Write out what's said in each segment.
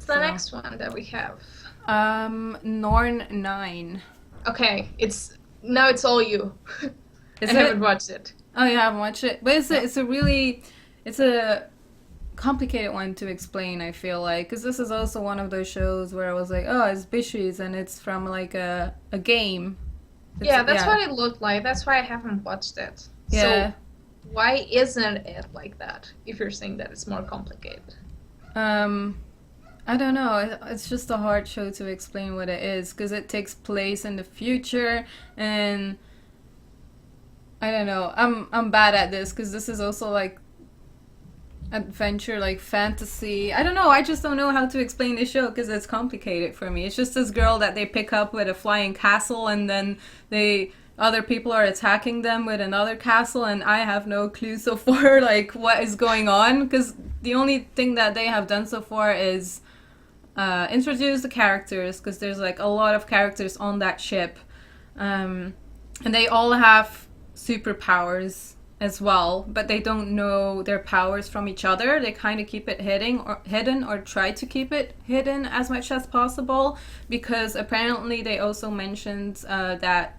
What's the So, next one that we have? Norn9. Okay, it's all you. I Is haven't it? watched it. Oh, you haven't watched it, but No. it's a complicated one to explain. I feel like because this is also one of those shows where I was like, oh, it's Bishies and it's from like a game. It's Yeah, that's yeah, what it looked like. That's why I haven't watched it. So yeah. why isn't it like that? If you're saying that it's more complicated. Um, I don't know. It's just a hard show to explain what it is because it takes place in the future, and I don't know. I'm bad at this because this is also like adventure, like fantasy. I don't know. I just don't know how to explain this show because it's complicated for me. It's just this girl that they pick up with a flying castle, and then they other people are attacking them with another castle, and I have no clue so far like what is going on because the only thing that they have done so far is introduce the characters because there's like a lot of characters on that ship, um, and they all have superpowers as well, but they don't know their powers from each other. They kind of keep it hidden or try to keep it hidden as much as possible because apparently they also mentioned that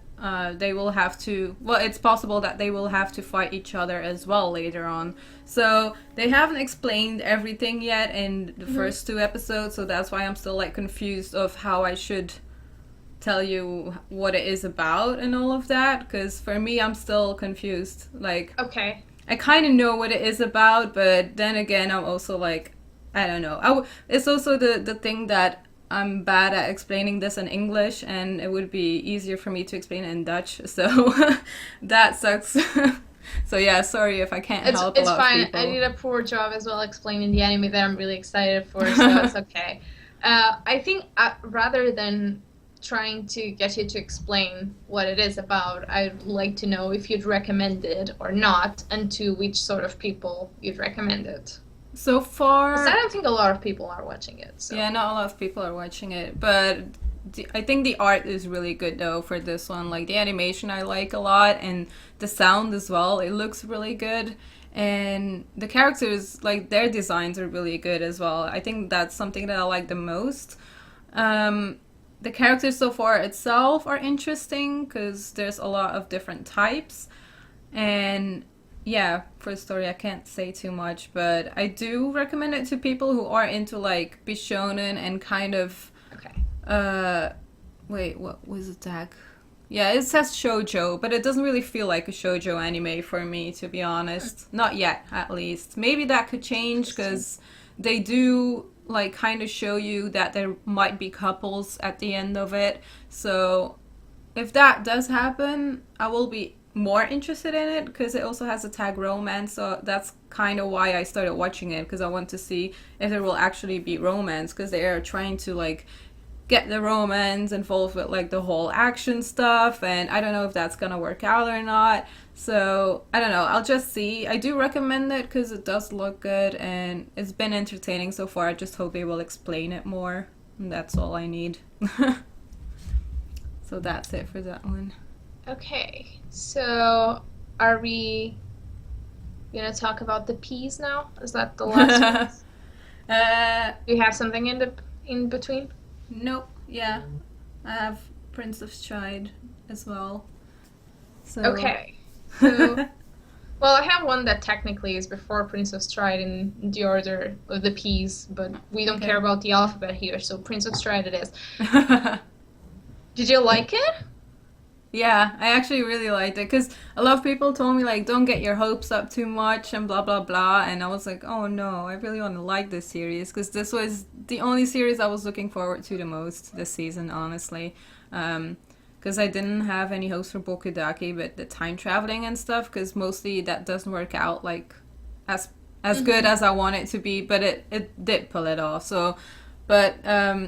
they will have to. Well, it's possible that they will have to fight each other as well later on. So they haven't explained everything yet in the Hmm. first two episodes. So that's why I'm still like confused of how I should tell you what it is about and all of that because for me I'm still confused. Like Okay. I kind of know what it is about, but then again I'm also like I don't know. It's also the thing that I'm bad at explaining this in English, and it would be easier for me to explain it in Dutch. So that sucks. So yeah, sorry if I can't It's help a it's lot of fine. I people. did a poor job as well explaining the anime that I'm really excited for, so it's okay. I think rather than trying to get you to explain what it is about, I'd like to know if you'd recommend it or not, and to which sort of people you'd recommend it. So Because I far, don't think a lot of people are watching it, so. yeah, not a lot of people are watching it, but I think the art is really good though for this one. Like the animation, I like a lot, and the sound as well. It looks really good, and the characters, like their designs, are really good as well. I think that's something that I like the most. Um, the characters so far itself are interesting because there's a lot of different types, and yeah, for the story, I can't say too much, but I do recommend it to people who are into like Bishonen and kind of Okay. uh wait, what was the tag? Yeah, it says shoujo, but it doesn't really feel like a shoujo anime for me, to be honest. Not yet, at least. Maybe that could change Interesting. because they do like kind of show you that there might be couples at the end of it. So if that does happen, I will be more interested in it because it also has a tag romance. So that's kind of why I started watching it because I want to see if there will actually be romance because they are trying to like get the romance involved with like the whole action stuff, and I don't know if that's gonna work out or not. So I don't know, I'll just see. I do recommend it because it does look good and it's been entertaining so far. I just hope they will explain it more, and that's all I need. So that's it for that one. Okay. So, are we gonna talk about the peas now? Is that the last one? Do you have something in between? Nope. Yeah, I have Prince of Stride as well. So Okay. So, well, I have one that technically is before Prince of Stride in the order of the P's, but we don't care okay. about the alphabet here, so Prince of Stride it is. Did you like it? Yeah, I actually really liked it because a lot of people told me like don't get your hopes up too much and blah blah blah, and I was like, oh no, I really want to like this series because this was the only series I was looking forward to the most this season, honestly. Because I didn't have any hopes for Bokudaki, but the time traveling and stuff, because mostly that doesn't work out like as good Mm-hmm. as I want it to be, but it did pull it off. So, but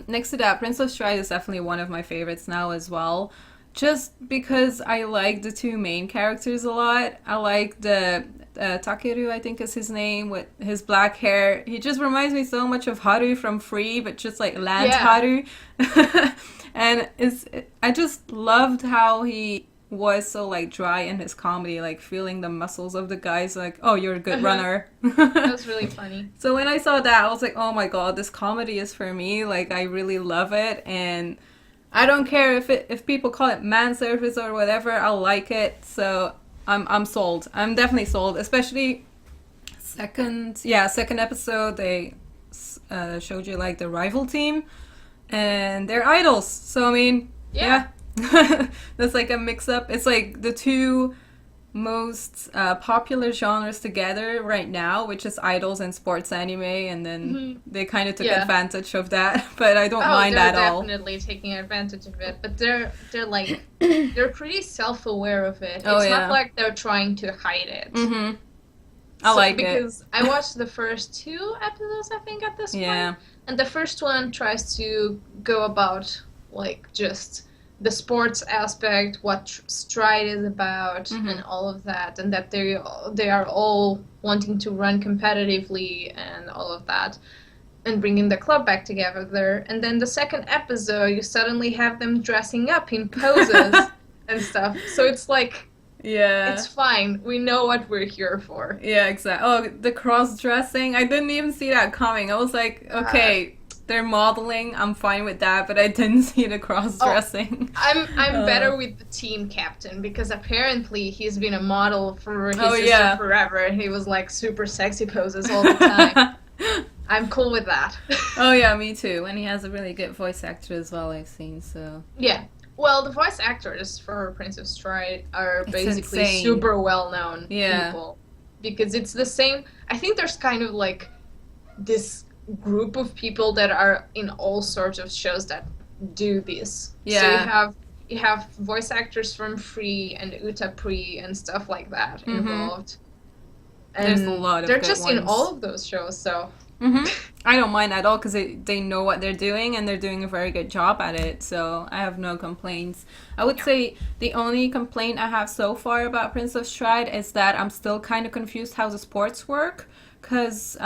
next to that, Prince of Stride is definitely one of my favorites now as well just because I like the two main characters a lot. I like the Takeru, I think is his name, with his black hair. He just reminds me so much of Haru from Free, but just like land Yeah. Haru. And I just loved how he was so like dry in his comedy, like feeling the muscles of the guys, like, oh, you're a good Uh-huh. runner. That was really funny. So when I saw that, I was like, oh my god, this comedy is for me. Like, I really love it, and I don't care if people call it man service or whatever. I'll like it. So I'm sold. I'm definitely sold. Especially second episode they showed you like the rival team and their idols. So I mean, Yeah. that's like a mix up. It's like the two most popular genres together right now, which is idols and sports anime, and then they kind of took Yeah. advantage of that. But I don't Oh, mind they're at all. definitely taking advantage of it, but they're like they're pretty self-aware of it. Oh, It's yeah. not like they're trying to hide it. Mm-hmm. I like it. Because I watched the first two episodes, I think, at this Yeah. point, and the first one tries to go about like just the sports aspect, what Stride is about, and all of that, and that they are all wanting to run competitively and all of that, and bringing the club back together. And then the second episode, you suddenly have them dressing up in poses and stuff. So it's like, Yeah. it's fine. We know what we're here for. Yeah, exactly. Oh, the cross dressing. I didn't even see that coming. I was like, okay, they're modeling. I'm fine with that, but I didn't see the cross dressing. I'm better with the team captain because apparently he's been a model for his Oh, sister yeah. forever. He was like super sexy poses all the time. I'm cool with that. Oh yeah, me too. And he has a really good voice actor as well, I've seen, so. Yeah. Well, the voice actors for Prince of Stride are It's basically insane. super well-known Yeah. people. Because it's the same... I think there's kind of like this group of people that are in all sorts of shows that do this. Yeah. So you have voice actors from Free and Utapri and stuff like that involved. And There's a lot of they're good just in ones. all of those shows, so... I don't mind at all because they know what they're doing and they're doing a very good job at it, so I have no complaints. I would say the only complaint I have so far about Prince of Stride is that I'm still kind of confused how the sports work, because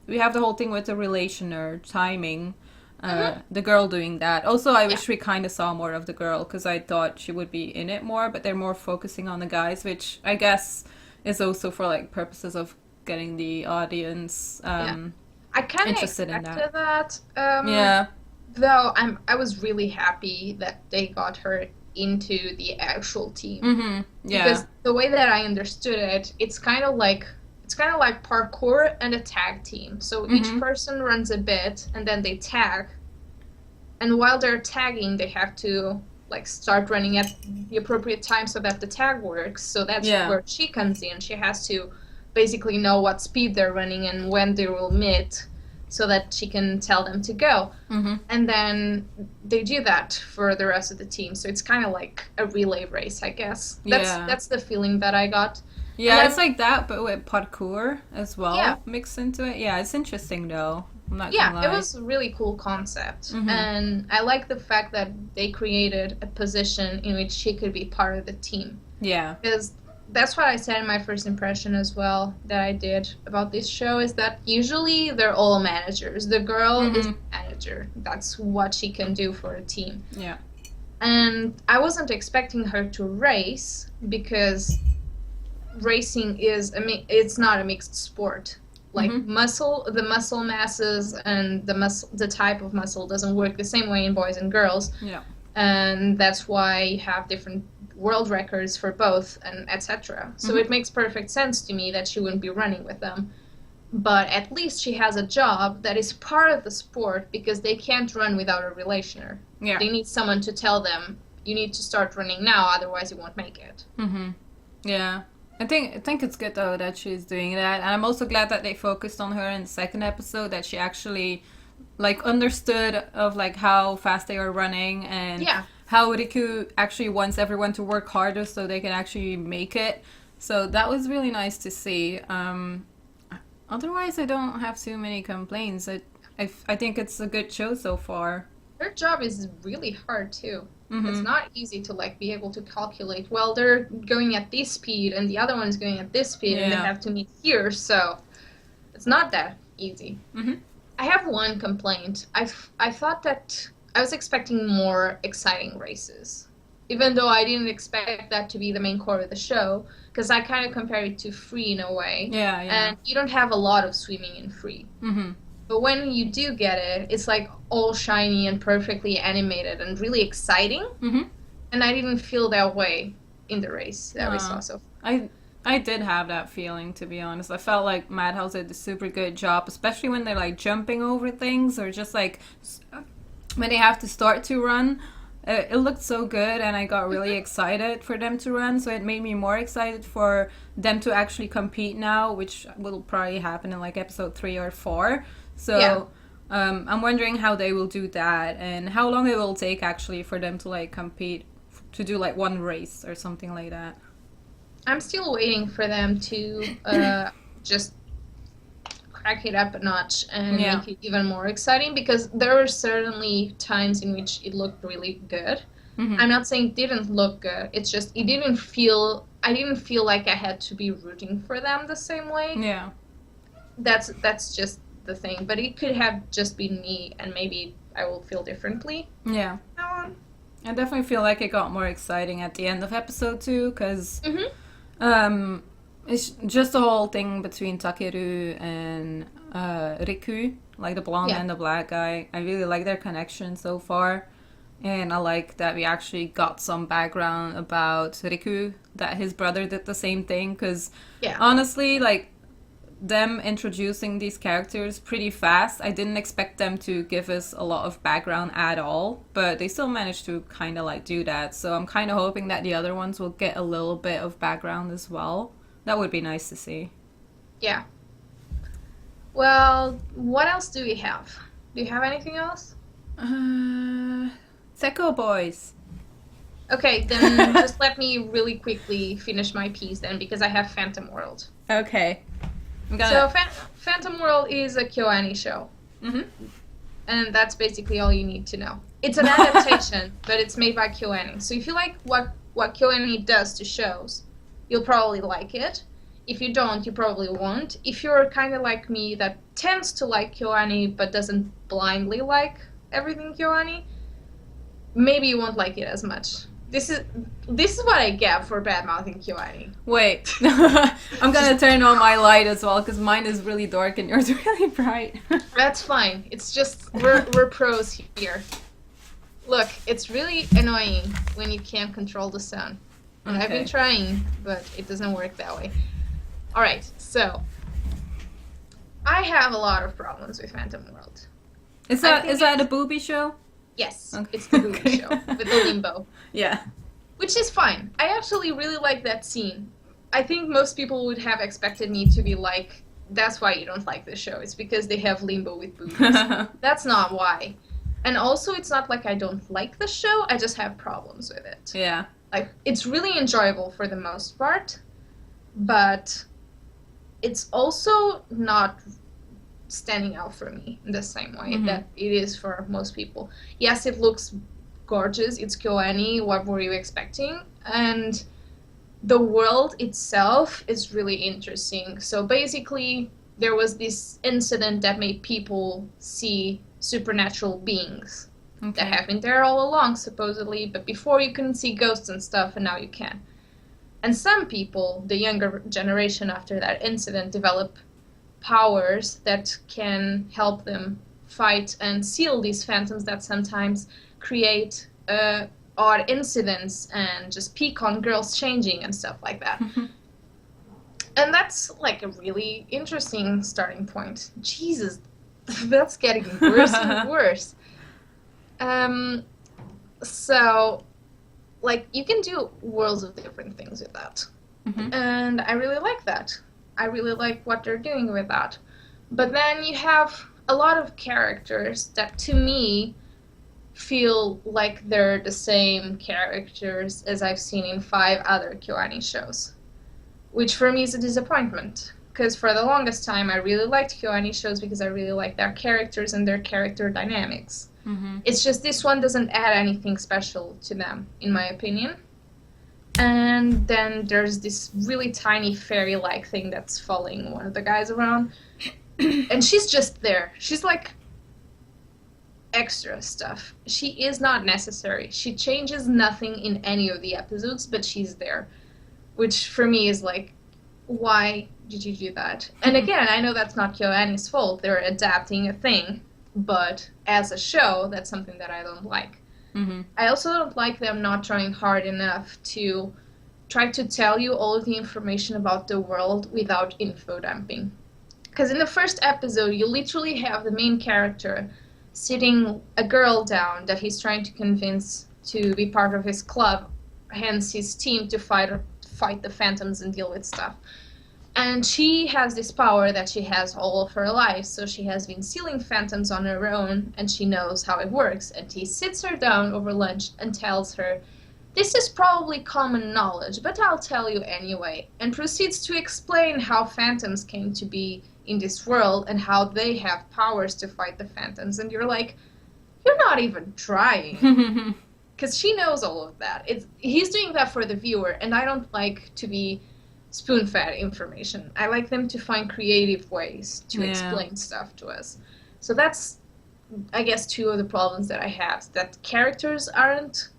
we have the whole thing with the relationer timing, the girl doing that. Also, I wish we kind of saw more of the girl because I thought she would be in it more, but they're more focusing on the guys, which I guess is also for like purposes of getting the audience I kind of interested in expected that. that. Yeah. Though I was really happy that they got her into the actual team. Yeah. Because the way that I understood it, it's kind of like parkour and a tag team. So each person runs a bit and then they tag. And while they're tagging, they have to like start running at the appropriate time so that the tag works. So that's where she comes in. She has to basically know what speed they're running and when they will meet so that she can tell them to go. And then they do that for the rest of the team. So it's kind of like a relay race, I guess. That's the feeling that I got. Yeah, it's like that, but with parkour as well Yeah. mixed into it. Yeah, it's interesting though. I'm not gonna lie. It was a really cool concept. And I like the fact that they created a position in which she could be part of the team. Yeah. Because that's what I said in my first impression as well that I did about this show, is that usually they're all managers. The girl is a manager. That's what she can do for a team. Yeah. And I wasn't expecting her to race because racing it's not a mixed sport. Like the muscle masses and the type of muscle doesn't work the same way in boys and girls. Yeah. And that's why you have different world records for both and etc. So it makes perfect sense to me that she wouldn't be running with them. But at least she has a job that is part of the sport because they can't run without a relationer. Yeah. They need someone to tell them, you need to start running now, otherwise you won't make it. Yeah. I think it's good though that she's doing that, and I'm also glad that they focused on her in the second episode, that she actually like understood of like how fast they are running and how Riku actually wants everyone to work harder so they can actually make it. So that was really nice to see. Otherwise, I don't have too many complaints. I think it's a good show so far. Their job is really hard too. It's not easy to like be able to calculate, well, they're going at this speed and the other one is going at this speed and they have to meet here, so it's not that easy. I have one complaint. I thought that I was expecting more exciting races. even though I didn't expect that to be the main core of the show, because I kind of compare it to Free in a way. Yeah, yeah. And you don't have a lot of swimming in Free. Mm-hmm. But when you do get it, it's like all shiny and perfectly animated and really exciting. Mm-hmm. And I didn't feel that way in the race that we saw so far. I did have that feeling, to be honest. I felt like Madhouse did a super good job, especially when they're like jumping over things or just like when they have to start to run. It looked so good, and I got really excited for them to run, so it made me more excited for them to actually compete now, which will probably happen in like episode 3 or 4. So Yeah. I'm wondering how they will do that and how long it will take actually for them to like compete, to do like one race or something like that. I'm still waiting for them to just crack it up a notch and make it even more exciting, because there were certainly times in which it looked really good. Mm-hmm. I'm not saying it didn't look good. It's just I didn't feel like I had to be rooting for them the same way. Yeah. That's just the thing. But it could have just been me, and maybe I will feel differently. Yeah. I definitely feel like it got more exciting at the end of episode 2, because it's just the whole thing between Takeru and Riku, like the blonde and the black guy. I really like their connection so far. And I like that we actually got some background about Riku, that his brother did the same thing. Because honestly, like, them introducing these characters pretty fast, I didn't expect them to give us a lot of background at all, but they still managed to kind of like do that. So I'm kind of hoping that the other ones will get a little bit of background as well. That would be nice to see. Yeah. Well, what else do we have? Do you have anything else? Sekkou boys. Okay, then just let me really quickly finish my piece then, because I have Phantom World. Okay. So Phantom World is a KyoAni show. Mm-hmm. And that's basically all you need to know. It's an adaptation, but it's made by KyoAni. So if you like what KyoAni does to shows, you'll probably like it. If you don't, you probably won't. If you're kind of like me that tends to like KyoAni but doesn't blindly like everything KyoAni, maybe you won't like it as much. This is what I get for bad-mouthing KyoAni. Wait. I'm gonna turn on my light as well, because mine is really dark and yours is really bright. That's fine. It's just, we're pros here. Look, it's really annoying when you can't control the sun. And I've been trying, but it doesn't work that way. Alright, so I have a lot of problems with Phantom World. Is that a booby show? Yes, it's the booby show with the limbo. Yeah. Which is fine. I actually really like that scene. I think most people would have expected me to be like, that's why you don't like this show. It's because they have limbo with boobies. That's not why. And also, it's not like I don't like the show, I just have problems with it. Yeah. Like, it's really enjoyable for the most part, but it's also not standing out for me in the same way that it is for most people. Yes, it looks gorgeous, it's KyoAni, what were you expecting? And the world itself is really interesting. So basically, there was this incident that made people see supernatural beings that have been there all along, supposedly, but before you couldn't see ghosts and stuff, and now you can. And some people, the younger generation after that incident, develop powers that can help them fight and seal these phantoms that sometimes create odd incidents and just peek on girls changing and stuff like that. And that's like a really interesting starting point. Jesus, that's getting worse and worse. So, like, you can do worlds of different things with that. And I really like that. I really like what they're doing with that. But then you have a lot of characters that, to me, feel like they're the same characters as I've seen in 5 other KyoAni shows. Which for me is a disappointment. Because for the longest time, I really liked KyoAni shows because I really liked their characters and their character dynamics. It's just this one doesn't add anything special to them, in my opinion. And then there's this really tiny fairy-like thing that's following one of the guys around. And she's just there. She's like extra stuff. She is not necessary. She changes nothing in any of the episodes, but she's there, which for me is like, why did you do that? And again, I know that's not KyoAni's fault. They're adapting a thing, but as a show, that's something that I don't like. Mm-hmm. I also don't like them not trying hard enough to try to tell you all of the information about the world without info dumping. Because in the first episode, you literally have the main character sitting a girl down that he's trying to convince to be part of his club, hence his team to fight the phantoms and deal with stuff. And she has this power that she has all of her life, so she has been sealing phantoms on her own, and she knows how it works. And he sits her down over lunch and tells her, "This is probably common knowledge, but I'll tell you anyway," and proceeds to explain how phantoms came to be in this world and how they have powers to fight the phantoms. And you're like, you're not even trying. Because she knows all of that. He's doing that for the viewer, and I don't like to be spoon-fed information. I like them to find creative ways to explain stuff to us. So that's, I guess, two of the problems that I have. That characters aren't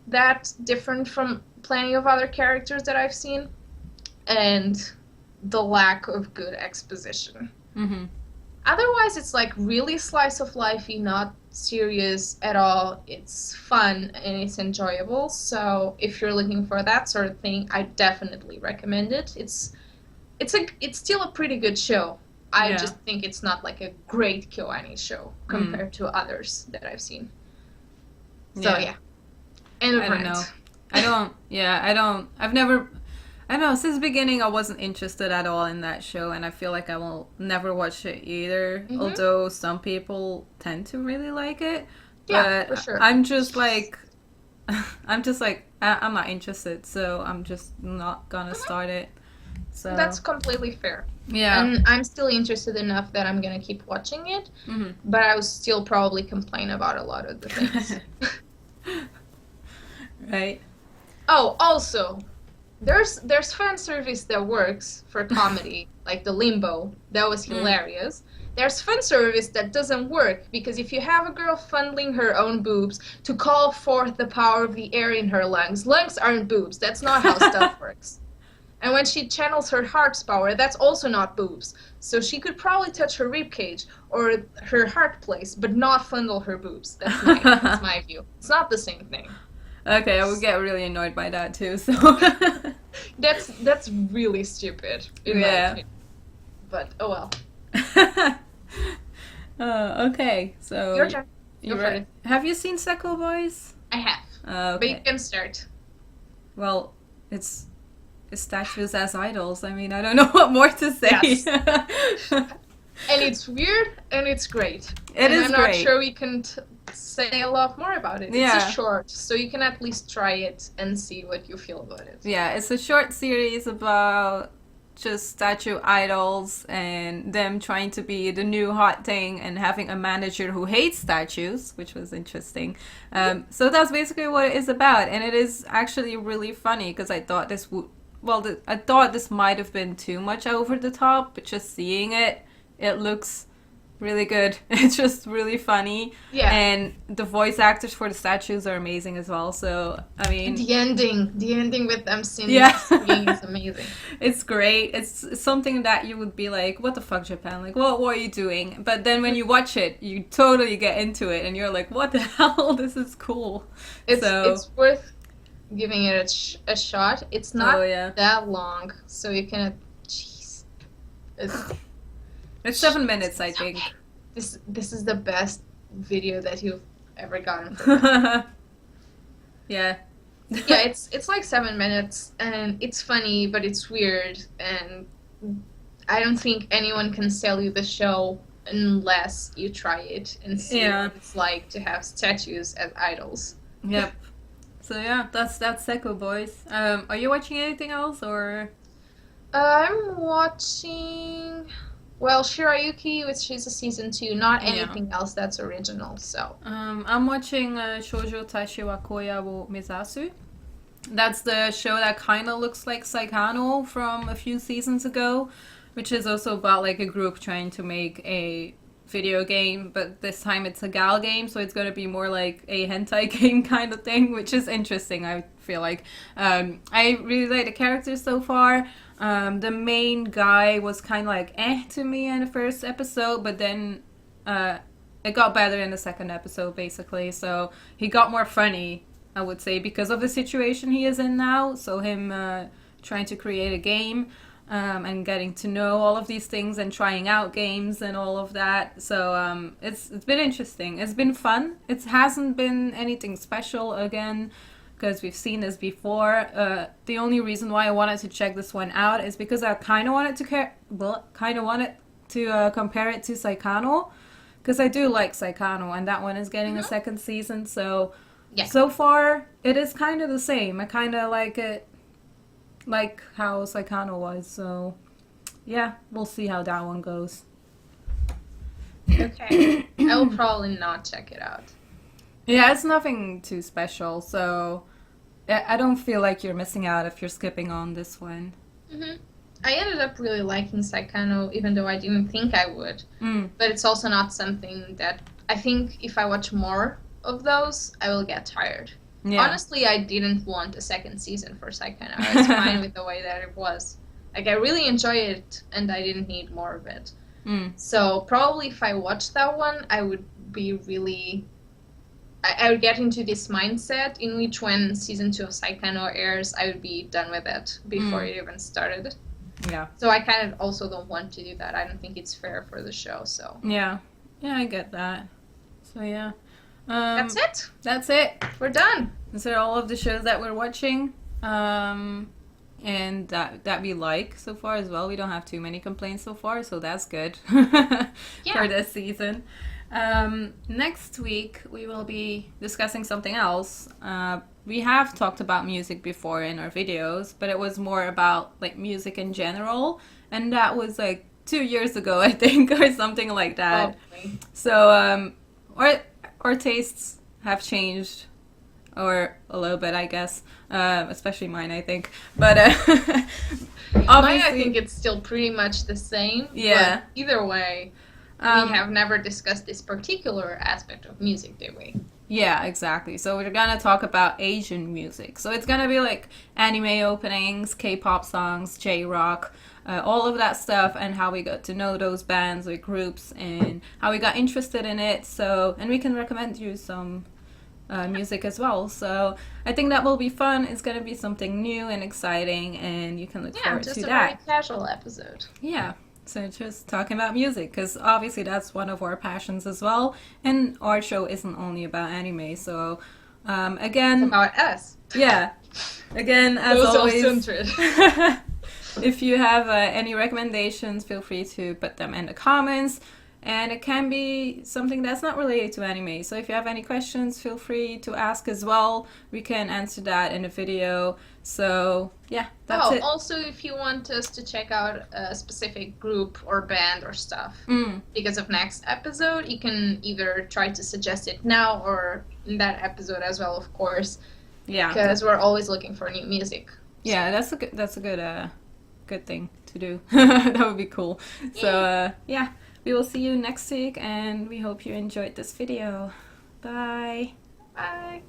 that different from plenty of other characters that I've seen, and the lack of good exposition. Mm-hmm. Otherwise, it's like really slice of lifey, not serious at all. It's fun and it's enjoyable. So if you're looking for that sort of thing, I definitely recommend it. It's still a pretty good show. I just think it's not like a great KyoAni show compared to others that I've seen. So yeah. End of rant. I don't know, since the beginning I wasn't interested at all in that show, and I feel like I will never watch it either, although some people tend to really like it. Yeah, but for sure. I'm just like, I'm not interested, so I'm just not gonna start it. So that's completely fair. Yeah. And I'm still interested enough that I'm gonna keep watching it, but I will still probably complain about a lot of the things. Right. Oh, also, there's fan service that works for comedy, like the Limbo. That was hilarious. There's fan service that doesn't work, because if you have a girl fondling her own boobs to call forth the power of the air in her lungs aren't boobs. That's not how stuff works. And when she channels her heart's power, that's also not boobs. So she could probably touch her ribcage or her heart place, but not fondle her boobs. That's my view. It's not the same thing. Okay, I would get really annoyed by that too. So that's really stupid. In my opinion. But oh well. Okay, so Your turn. Go for it. Have you seen Sekkou, boys? I have. Okay. But you can start. Well, it's statues as idols. I mean, I don't know what more to say. Yes. And it's weird and it's great. I'm not sure we can say a lot more about it. Yeah. It's a short, so you can at least try it and see what you feel about it. Yeah, it's a short series about just statue idols and them trying to be the new hot thing and having a manager who hates statues, which was interesting. So that's basically what it is about, and it is actually really funny because I thought I thought this might have been too much over the top, but just seeing it looks really good. It's just really funny. Yeah. And the voice actors for the statues are amazing as well. So, I mean... The ending with them singing is amazing. It's great. It's something that you would be like, what the fuck, Japan? Like, what are you doing? But then when you watch it, you totally get into it and you're like, what the hell? This is cool. It's worth giving it a shot. It's not that long, so you can... Jeez. It's 7 minutes, I think. This is the best video that you've ever gotten from me. Yeah. Yeah, it's like 7 minutes, and it's funny, but it's weird, and I don't think anyone can sell you the show unless you try it and see what it's like to have statues as idols. Yep. So yeah, that's Sekkou, boys. Are you watching anything else, or? I'm watching... Well, Shirayuki, which is a season 2, not anything else that's original, so... I'm watching Shoujo-tachi wa kouya wo mezasu. That's the show that kind of looks like Saikano from a few seasons ago, which is also about like a group trying to make a video game, but this time it's a gal game, so it's going to be more like a hentai game kind of thing, which is interesting, I feel like. I really like the characters so far. The main guy was kind of like to me in the first episode, but then it got better in the second episode, basically. So he got more funny, I would say, because of the situation he is in now. So him trying to create a game and getting to know all of these things and trying out games and all of that. So it's been interesting. It's been fun. It hasn't been anything special again, because we've seen this before. The only reason why I wanted to check this one out is because I kind of wanted to compare it to Saikano, because I do like Saikano, and that one is getting a second season. So so far it is kind of the same. I kind of like it, like how Saikano was. So yeah, we'll see how that one goes. Okay, I will probably not check it out. Yeah, it's nothing too special, so I don't feel like you're missing out if you're skipping on this one. I ended up really liking Saikano, even though I didn't think I would. But it's also not something that I think if I watch more of those, I will get tired. Yeah. Honestly, I didn't want a second season for Saikano. I was fine with the way that it was. Like, I really enjoy it, and I didn't need more of it. So probably if I watched that one, I would be really... I would get into this mindset in which when season 2 of Saikano airs, I would be done with it before it even started. Yeah. So I kind of also don't want to do that. I don't think it's fair for the show, so... Yeah, I get that. So yeah. That's it? That's it. We're done. These are all of the shows that we're watching. And that we like so far as well. We don't have too many complaints so far, so that's good for this season. Next week we will be discussing something else. We have talked about music before in our videos, but it was more about like music in general, and that was like 2 years ago, I think, or something like that. Probably. So our tastes have changed, or a little bit, I guess, especially mine, I think. But obviously, mine, I think it's still pretty much the same. Yeah. But either way, we have never discussed this particular aspect of music, did we? Yeah, exactly. So we're gonna talk about Asian music. So it's gonna be like anime openings, K-pop songs, J-rock, all of that stuff, and how we got to know those bands or groups and how we got interested in it. So, and we can recommend you some music as well. So I think that will be fun. It's gonna be something new and exciting, and you can look forward to that. Yeah, just a very casual episode. Yeah. So just talking about music, because obviously that's one of our passions as well. And our show isn't only about anime. So again, it's about us. Yeah. Again, as always, self-centered. If you have any recommendations, feel free to put them in the comments. And it can be something that's not related to anime. So if you have any questions, feel free to ask as well. We can answer that in a video. So yeah, that's it. Also, if you want us to check out a specific group or band or stuff because of next episode, you can either try to suggest it now or in that episode as well, of course. Yeah. Because we're always looking for new music. Yeah, that's a good thing to do. That would be cool. So yeah. We will see you next week, and we hope you enjoyed this video. Bye. Bye.